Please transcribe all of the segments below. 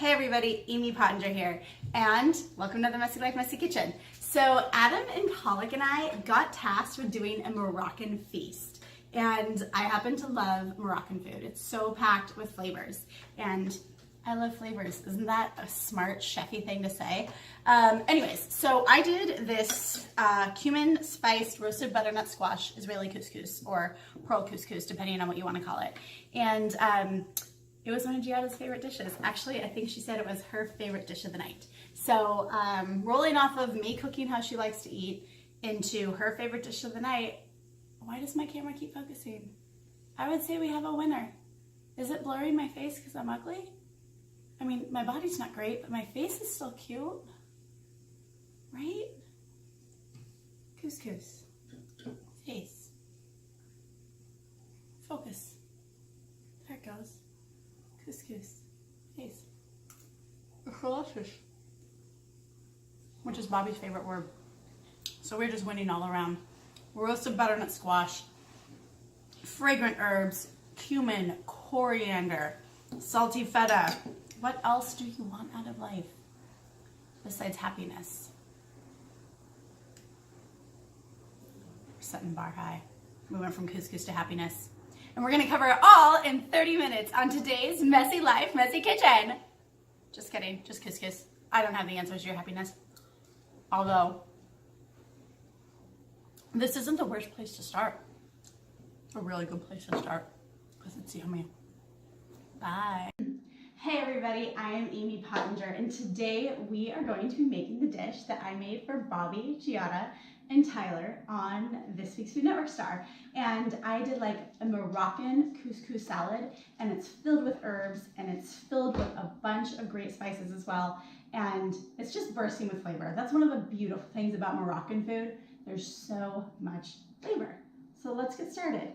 Hey everybody, Amy Pottinger here, and welcome to the Messy Life, Messy Kitchen. So Adam and Pollock and I got tasked with doing a Moroccan feast, and I happen to love Moroccan food. It's so packed with flavors, and I love flavors. Isn't that a smart, chefy thing to say? Anyways, so I did this cumin spiced roasted butternut squash Israeli couscous, or pearl couscous, depending on what you want to call it. And it was one of Giada's favorite dishes. Actually, I think she said it was her favorite dish of the night. So rolling off of me cooking how she likes to eat into her favorite dish of the night, why does my camera keep focusing? I would say we have a winner. Is it blurring my face because I'm ugly? I mean, my body's not great, but my face is still cute, right? Couscous. Face. Focus. There it goes. Couscous. Face. Delicious. Which is Bobby's favorite word. So we're just winning all around. Roasted butternut squash, fragrant herbs, cumin, coriander, salty feta. What else do you want out of life besides happiness? We're setting the bar high. We went from couscous to happiness. And we're gonna cover it all in 30 minutes on today's Messy Life, Messy Kitchen. Just kidding, just couscous. I don't have the answers to your happiness. Although, this isn't the worst place to start. It's a really good place to start because it's yummy. Bye. Hey everybody, I am Amy Pottinger, and today we are going to be making the dish that I made for Bobby, Giada, and Tyler on this week's Food Network Star. And I did like a Moroccan couscous salad, and it's filled with herbs, and it's filled with a bunch of great spices as well, and it's just bursting with flavor. That's one of the beautiful things about Moroccan food. There's so much flavor. So let's get started.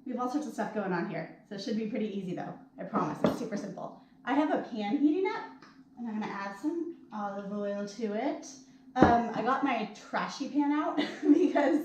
We have all sorts of stuff going on here, so it should be pretty easy though. I promise, it's super simple. I have a pan heating up, and I'm gonna add some olive oil to it. I got my trashy pan out because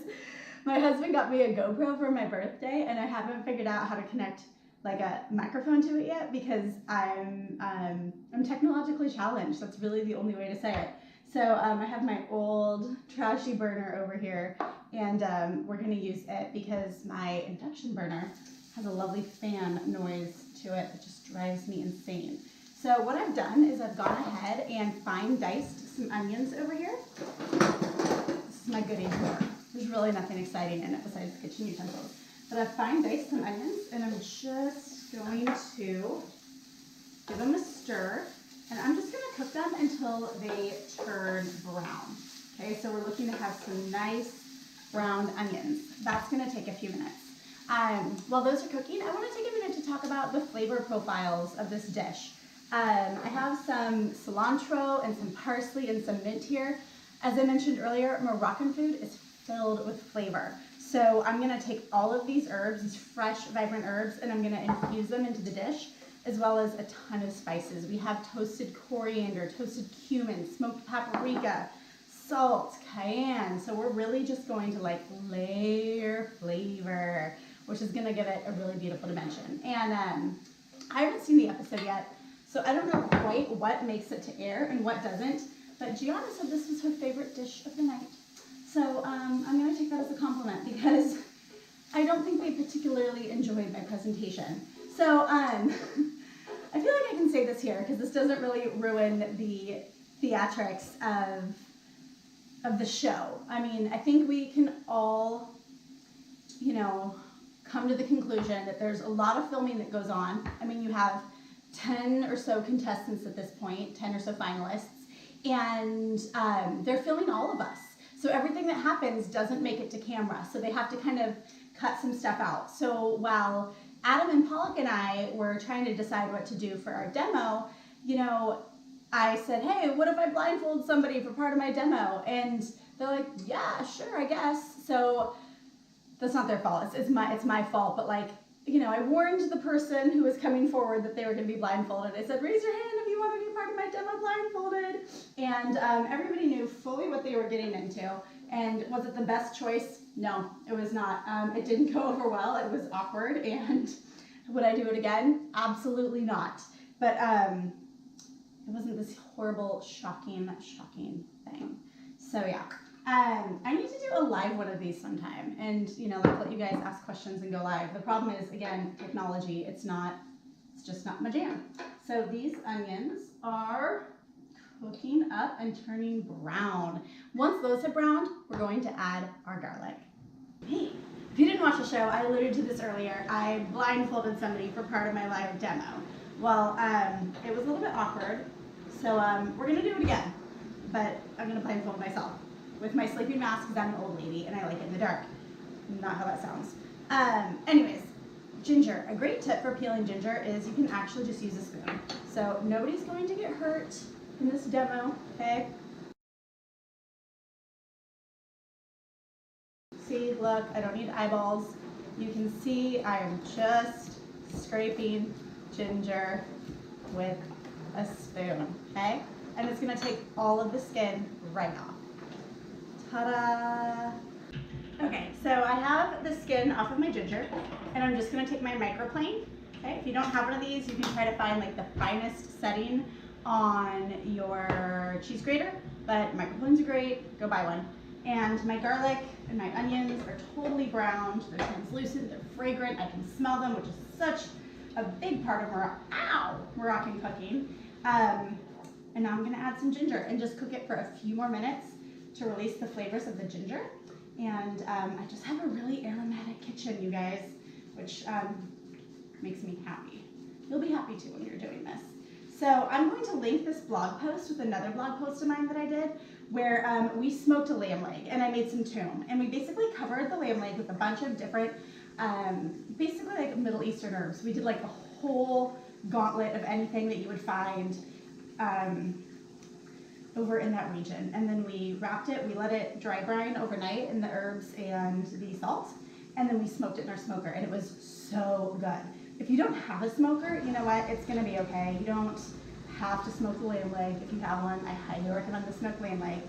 my husband got me a GoPro for my birthday, and I haven't figured out how to connect like a microphone to it yet because I'm technologically challenged. That's really the only way to say it. So I have my old trashy burner over here, and we're gonna use it because my induction burner has a lovely fan noise to it that just drives me insane. So what I've done is I've gone ahead and fine diced some onions over here. This is my goodie drawer. There's really nothing exciting in it besides kitchen utensils. But I've fine diced some onions, and I'm just going to give them a stir. And I'm just gonna cook them until they turn brown. Okay, so we're looking to have some nice browned onions. That's gonna take a few minutes. While those are cooking, I wanna take a minute to talk about the flavor profiles of this dish. I have some cilantro and some parsley and some mint here. As I mentioned earlier, Moroccan food is filled with flavor. So I'm gonna take all of these herbs, these fresh, vibrant herbs, and I'm gonna infuse them into the dish, as well as a ton of spices. We have toasted coriander, toasted cumin, smoked paprika, salt, cayenne. So we're really just going to like layer flavor, which is gonna give it a really beautiful dimension. And I haven't seen the episode yet, so I don't know quite what makes it to air and what doesn't, but Giada said this was her favorite dish of the night. So I'm gonna take that as a compliment because I don't think they particularly enjoyed my presentation. So I feel like I can say this here because this doesn't really ruin the theatrics of the show. I mean, I think we can all, you know, come to the conclusion that there's a lot of filming that goes on. I mean, you have 10 or so contestants at this point, 10 or so finalists, and they're filming all of us. So everything that happens doesn't make it to camera. So they have to kind of cut some stuff out. So while Adam and Pollock and I were trying to decide what to do for our demo, you know, I said, hey, what if I blindfold somebody for part of my demo? And they're like, yeah, sure, I guess. So that's not their fault, it's my fault. But like, you know, I warned the person who was coming forward that they were gonna be blindfolded. I said, raise your hand if you want to be part of my demo blindfolded. And everybody knew fully what they were getting into. And was it the best choice? No, it was not. It didn't go over well. It was awkward. And would I do it again? Absolutely not. but it wasn't this horrible, shocking thing. So yeah, I need to do a live one of these sometime, and you know, like let you guys ask questions and go live. The problem is, again, technology. It's just not my jam. So these onions are cooking up and turning brown. Once those have browned, we're going to add our garlic. Hey, if you didn't watch the show, I alluded to this earlier. I blindfolded somebody for part of my live demo. Well, it was a little bit awkward, so we're gonna do it again, but I'm gonna blindfold myself with my sleeping mask because I'm an old lady and I like it in the dark. Not how that sounds. Anyways, ginger. A great tip for peeling ginger is you can actually just use a spoon. So nobody's going to get hurt in this demo, okay? See, look, I don't need eyeballs. You can see I am just scraping ginger with a spoon, okay? And it's gonna take all of the skin right off. Ta-da! Okay, so I have the skin off of my ginger, and I'm just gonna take my microplane. Okay, if you don't have one of these, you can try to find like the finest setting on your cheese grater, but microplanes are great, go buy one. And my garlic and my onions are totally browned, they're translucent, they're fragrant, I can smell them, which is such a big part of Moroccan cooking. And now I'm gonna add some ginger and just cook it for a few more minutes to release the flavors of the ginger. And I just have a really aromatic kitchen, you guys, which makes me happy. You'll be happy too when you're doing this. So I'm going to link this blog post with another blog post of mine that I did where we smoked a lamb leg and I made some toum. And we basically covered the lamb leg with a bunch of different, basically like Middle Eastern herbs. We did like a whole gauntlet of anything that you would find over in that region. And then we wrapped it, we let it dry brine overnight in the herbs and the salt. And then we smoked it in our smoker and it was so good. If you don't have a smoker, you know what, it's gonna be okay. You don't have to smoke the lamb leg. If you have one, I highly recommend the smoked lamb leg.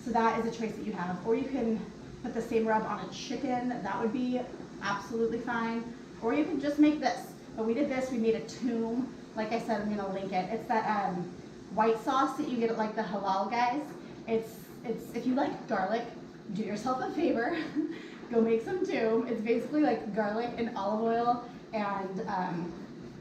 So that is a choice that you have. Or you can put the same rub on a chicken, that would be absolutely fine. Or you can just make this. But we did this, we made a toum. Like I said, I'm gonna link it. It's that white sauce that you get at like the halal guys. It's if you like garlic, do yourself a favor. Go make some toum. It's basically like garlic and olive oil and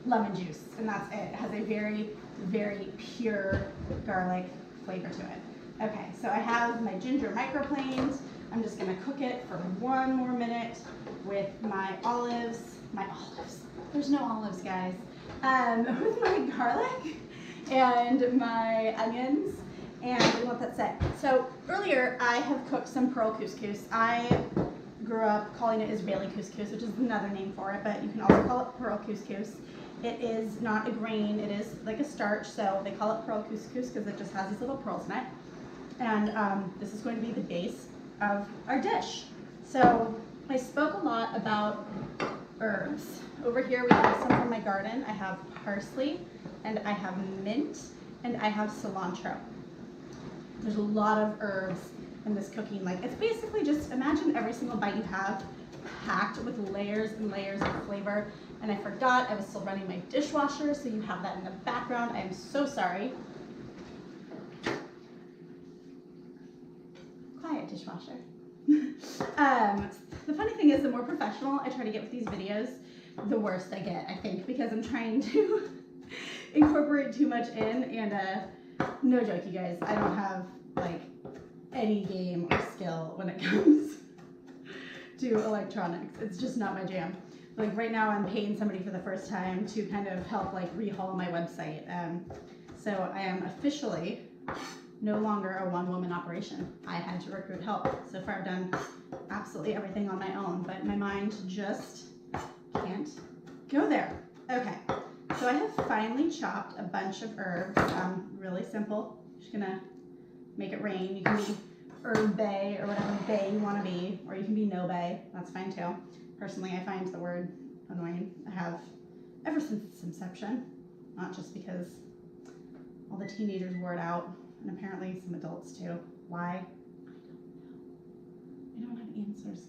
lemon juice, and that's it. It has a very, very pure garlic flavor to it. Okay, so I have my ginger microplaned. I'm just gonna cook it for 1 more minute with my olives. There's no olives, guys. With my garlic and my onions, and we let that set. So earlier I have cooked some pearl couscous. I grew up calling it Israeli couscous, which is another name for it, but you can also call it pearl couscous. It is not a grain, it is like a starch, so they call it pearl couscous because it just has these little pearls in it. And this is going to be the base of our dish. So I spoke a lot about herbs. Over here we have some from my garden. I have parsley, and I have mint, and I have cilantro. There's a lot of herbs in this cooking. Like, it's basically just imagine every single bite you have packed with layers and layers of flavor. And I forgot I was still running my dishwasher, so you have that in the background. I am so sorry. Quiet dishwasher. The funny thing is, the more professional I try to get with these videos, the worse I get, I think, because I'm trying to incorporate too much in, and no joke, you guys, I don't have like any game or skill when it comes to electronics. It's just not my jam. Like right now I'm paying somebody for the first time to kind of help like rehaul my website. So I am officially no longer a one-woman operation. I had to recruit help. So far I've done absolutely everything on my own, but my mind just can't go there. Okay, so I have finely chopped a bunch of herbs. Really simple. Just gonna make it rain. You can be herb bay or whatever bay you want to be, or you can be no bay. That's fine too. Personally, I find the word annoying. I have ever since its inception, not just because all the teenagers wore it out, and apparently some adults too. Why? I don't have answers.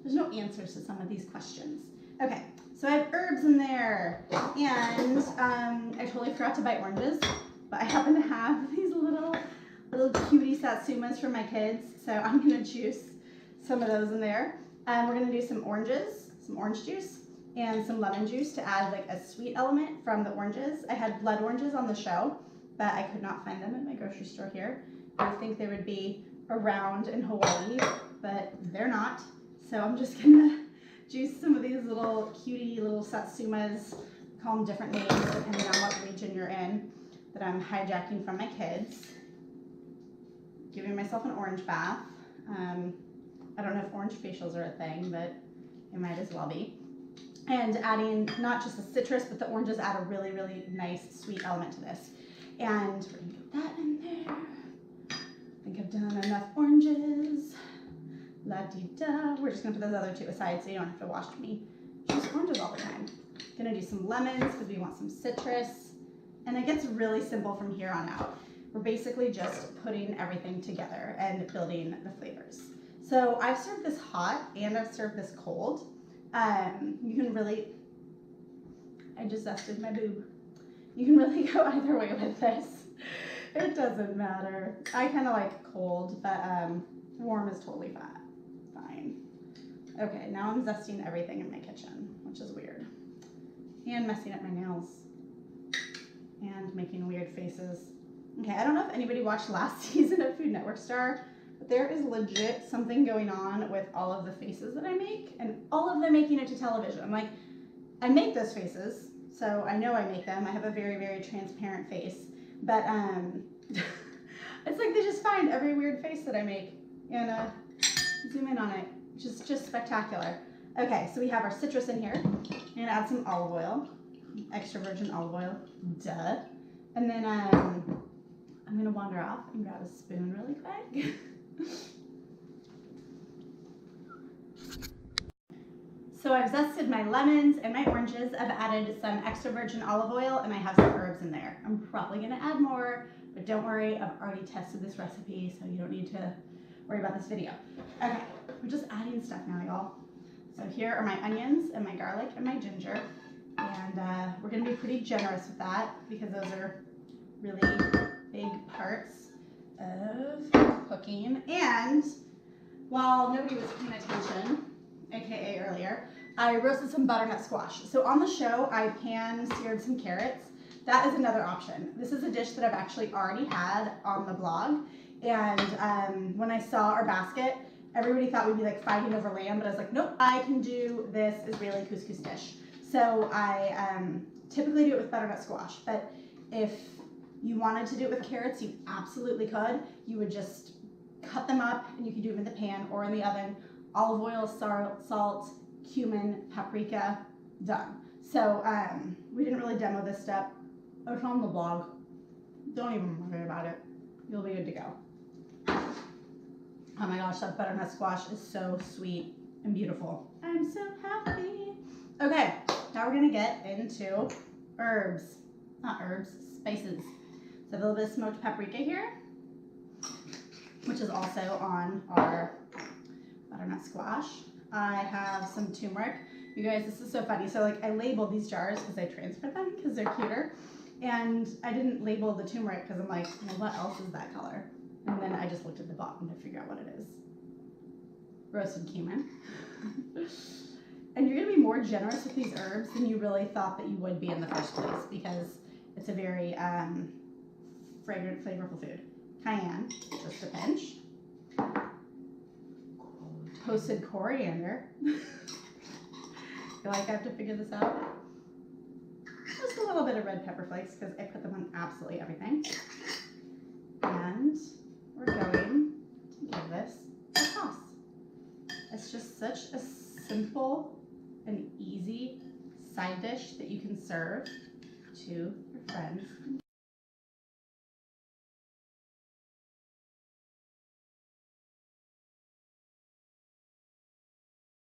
There's no answers to some of these questions. Okay, So I have herbs in there, and I totally forgot to buy oranges, but I happen to have these little cutie satsumas for my kids, so I'm gonna juice some of those in there. We're gonna do some oranges, some orange juice, and some lemon juice to add like a sweet element from the oranges. I had blood oranges on the show, but I could not find them at my grocery store here. I would think they would be around in Hawaii, but they're not. So I'm just gonna juice some of these little cutie little satsumas, call them different names depending on what region you're in, that I'm hijacking from my kids. Giving myself an orange bath. I don't know if orange facials are a thing, but it might as well be. And adding not just the citrus, but the oranges add a really, really nice sweet element to this. And we're gonna get that in there. I think I've done enough oranges. La-di-da. We're just gonna put those other two aside so you don't have to watch me juice oranges all the time. Gonna do some lemons because we want some citrus. And it gets really simple from here on out. We're basically just putting everything together and building the flavors. So I've served this hot and I've served this cold. You can really, I just zested my boob. You can really go either way with this. It doesn't matter. I kind of like cold, but warm is totally fine. Okay, now I'm zesting everything in my kitchen, which is weird. And messing up my nails. And making weird faces. Okay, I don't know if anybody watched last season of Food Network Star, but there is legit something going on with all of the faces that I make and all of them making it to television. I'm like, I make those faces, so I know I make them. I have a very, very transparent face, but it's like they just find every weird face that I make and zoom in on it. Just spectacular. Okay, so we have our citrus in here. I'm gonna add some olive oil, extra virgin olive oil, duh. And then I'm gonna wander off and grab a spoon really quick. So I've zested my lemons and my oranges. I've added some extra virgin olive oil and I have some herbs in there. I'm probably gonna add more, but don't worry, I've already tested this recipe, so you don't need to worry about this video. Okay, we're just adding stuff now, y'all. So here are my onions and my garlic and my ginger. And we're gonna be pretty generous with that because those are really big parts of cooking. And while nobody was paying attention, AKA earlier, I roasted some butternut squash. So on the show, I pan-seared some carrots. That is another option. This is a dish that I've actually already had on the blog. And when I saw our basket, everybody thought we'd be like fighting over lamb, but I was like, nope, I can do this Israeli couscous dish. So I typically do it with butternut squash, but if you wanted to do it with carrots, you absolutely could. You would just cut them up and you could do them in the pan or in the oven. Olive oil, salt, cumin, paprika, done. So we didn't really demo this step. It's on the blog. Don't even worry about it. You'll be good to go. Oh my gosh, that butternut squash is so sweet and beautiful. I'm so happy. Okay, now we're gonna get into herbs. Not herbs, spices. So a little bit of smoked paprika here, which is also on our butternut squash. I have some turmeric. You guys, this is so funny. So like I labeled these jars because I transferred them because they're cuter. And I didn't label the turmeric because I'm like, well, what else is that color? And then I just looked at the bottom to figure out what it is. Roasted cumin. And you're gonna be more generous with these herbs than you really thought that you would be in the first place because it's a very fragrant, flavorful food. Cayenne, just a pinch. Toasted coriander. Feel like I have to figure this out. Just a little bit of red pepper flakes because I put them on absolutely everything. And we're going to give this a toss. It's just such a simple and easy side dish that you can serve to your friends and